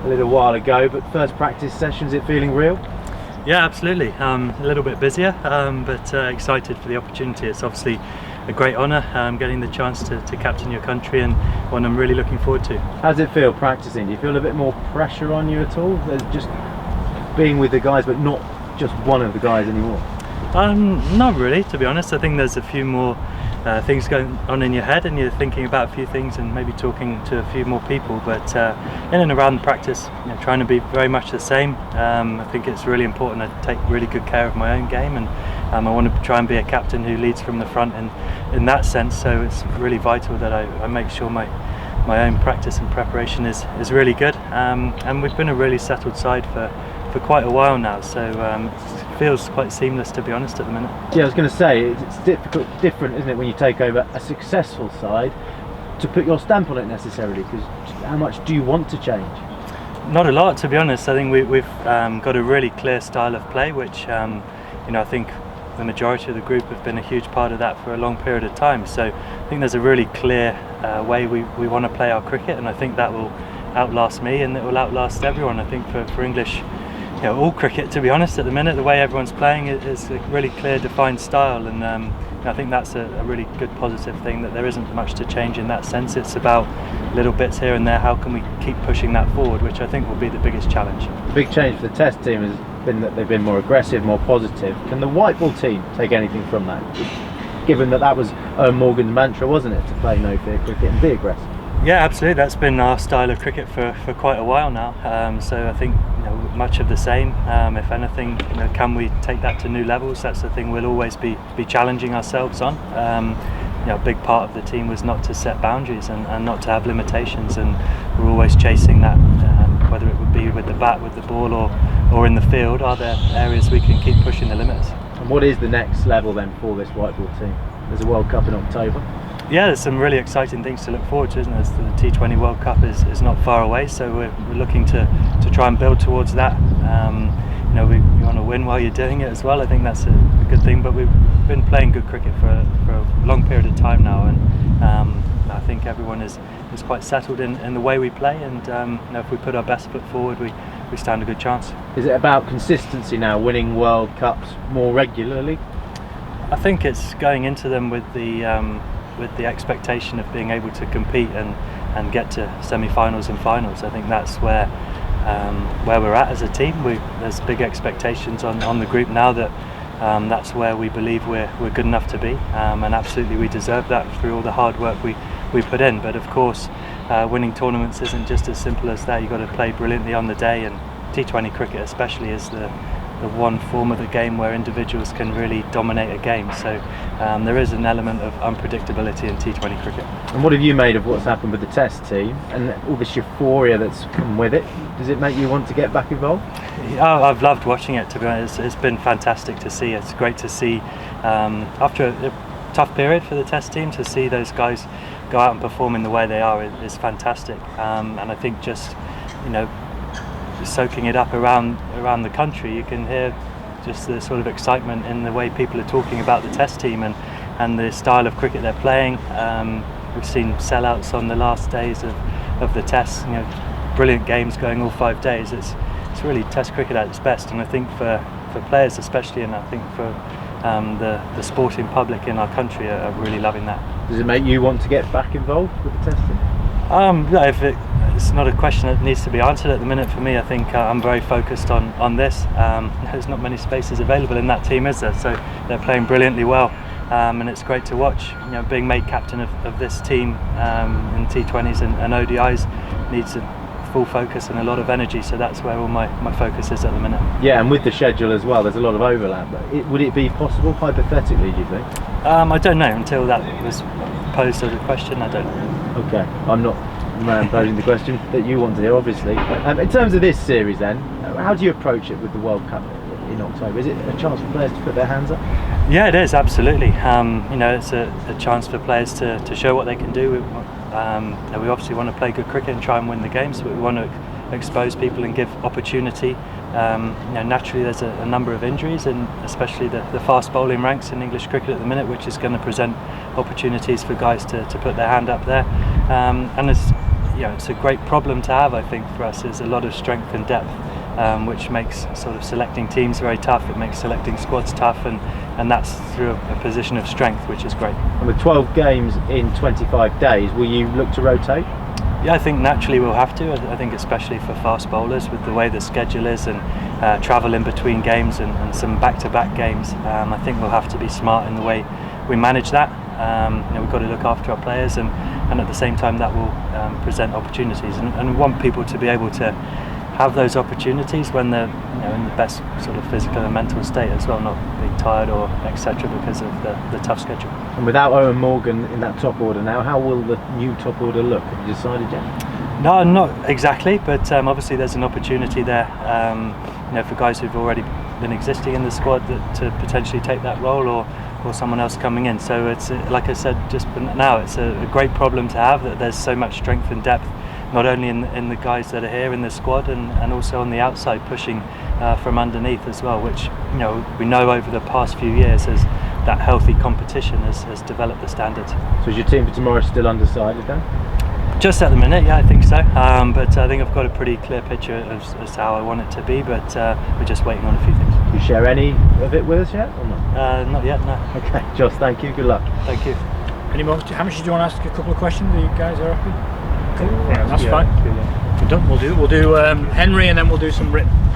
a little while ago, but first practice session, is it feeling real? Yeah, absolutely. A little bit busier, but excited for the opportunity. It's obviously a great honour getting the chance to captain your country, and one I'm really looking forward to. How does it feel practicing? Do you feel a bit more pressure on you at all? Just being with the guys, but not just one of the guys anymore? Not really, to be honest. I think there's a few more things going on in your head, and you're thinking about a few things and maybe talking to a few more people, but in and around practice, trying to be very much the same. I think it's really important I take really good care of my own game, and I want to try and be a captain who leads from the front in that sense, so it's really vital that I make sure my own practice and preparation is really good, and we've been a really settled side for quite a while now, so it feels quite seamless, to be honest, at the minute. Yeah, I was going to say, it's different, isn't it, when you take over a successful side, to put your stamp on it necessarily, because how much do you want to change? Not a lot, to be honest. I think we've got a really clear style of play, which I think the majority of the group have been a huge part of that for a long period of time, so I think there's a really clear way we want to play our cricket, and I think that will outlast me, and it will outlast everyone. I think for English, all cricket, to be honest, at the minute, the way everyone's playing is a really clear, defined style, and I think that's a really good positive thing, that there isn't much to change in that sense. It's about little bits here and there. How can we keep pushing that forward, which I think will be the biggest challenge. The big change for the Test team has been that they've been more aggressive, more positive. Can the white ball team take anything from that? Given that was Morgan's mantra, wasn't it, to play no fear cricket and be aggressive? Yeah, absolutely. That's been our style of cricket for quite a while now. So I think much of the same. If anything, can we take that to new levels? That's the thing we'll always be challenging ourselves on. A big part of the team was not to set boundaries and not to have limitations, and we're always chasing that. Whether it would be with the bat, with the ball, or in the field, are there areas we can keep pushing the limits? And what is the next level then for this white ball team? There's a World Cup in October. Yeah, there's some really exciting things to look forward to, isn't there? The T20 World Cup is not far away, so we're looking to try and build towards that. We want to win while you're doing it as well. I think that's a good thing, but we've been playing good cricket for a long period of time now, and I think everyone is quite settled in the way we play, and if we put our best foot forward, we stand a good chance. Is it about consistency now, winning World Cups more regularly? I think it's going into them with the expectation of being able to compete and get to semi-finals and finals. I think that's where we're at as a team. There's big expectations on the group now that that's where we believe we're good enough to be, and absolutely we deserve that through all the hard work we put in. But of course, winning tournaments isn't just as simple as that. You've got to play brilliantly on the day, and T20 cricket especially is the one form of the game where individuals can really dominate a game, so there is an element of unpredictability in T20 cricket. And what have you made of what's happened with the Test team and all this euphoria that's come with it? Does it make you want to get back involved? I've loved watching it, to be honest. It's been fantastic to see. It's great to see, after a tough period for the Test team, to see those guys go out and perform in the way they are is fantastic, and I think just soaking it up around the country, you can hear just the sort of excitement in the way people are talking about the Test team and the style of cricket they're playing. We've seen sellouts on the last days of the Tests, brilliant games going all 5 days. It's really Test cricket at its best, and I think for players especially, and I think for the sporting public in our country are really loving that. Does it make you want to get back involved with the Test team? It's not a question that needs to be answered at the minute for me. I think I'm very focused on this. There's not many spaces available in that team, is there? So they're playing brilliantly well, and it's great to watch. Being made captain of this team in T20s and ODIs needs a full focus and a lot of energy, so that's where all my focus is at the minute. Yeah, and with the schedule as well, there's a lot of overlap. But would it be possible, hypothetically, do you think? I don't know. Until that was posed as a question, I don't know. Okay, I'm not posing the question that you want to hear, obviously. In terms of this series then, how do you approach it with the World Cup in October? Is it a chance for players to put their hands up? Yeah, it is, absolutely. It's a chance for players to show what they can do. We obviously want to play good cricket and try and win the games, but we want to expose people and give opportunity. Naturally there's a number of injuries, and especially the fast bowling ranks in English cricket at the minute, which is going to present opportunities for guys to put their hand up there. And as it's a great problem to have. I think for us is a lot of strength and depth, which makes sort of selecting teams very tough. It makes selecting squads tough, and that's through a position of strength, which is great. And with 12 games in 25 days, will you look to rotate? Yeah, I think naturally we'll have to. I think especially for fast bowlers, with the way the schedule is and travel in between games and some back-to-back games, I think we'll have to be smart in the way we manage that. We've got to look after our players, and at the same time that will present opportunities, and we want people to be able to have those opportunities when they're in the best sort of physical and mental state as well, not being tired or etc. because of the tough schedule. And without Owen Morgan in that top order now, how will the new top order look? Have you decided yet? No, not exactly, but obviously there's an opportunity there for guys who've already been existing in the squad to potentially take that role, or someone else coming in. So it's, like I said just now, it's a great problem to have, that there's so much strength and depth, not only in the guys that are here in the squad, and also on the outside, pushing from underneath as well, which we know over the past few years as that healthy competition has developed the standards. So is your team for tomorrow still undecided then? Just at the minute, yeah, I think so. But I think I've got a pretty clear picture as to how I want it to be, but we're just waiting on a few things. Do you share any of it with us yet, or not? Not yet, no. Okay, Jos, thank you, good luck. Thank you. Any more? How much do you want to ask a couple of questions? Are you guys are happy? Cool. Right, that's fine. Yeah. We're done. We'll do Henry, and then we'll do some written.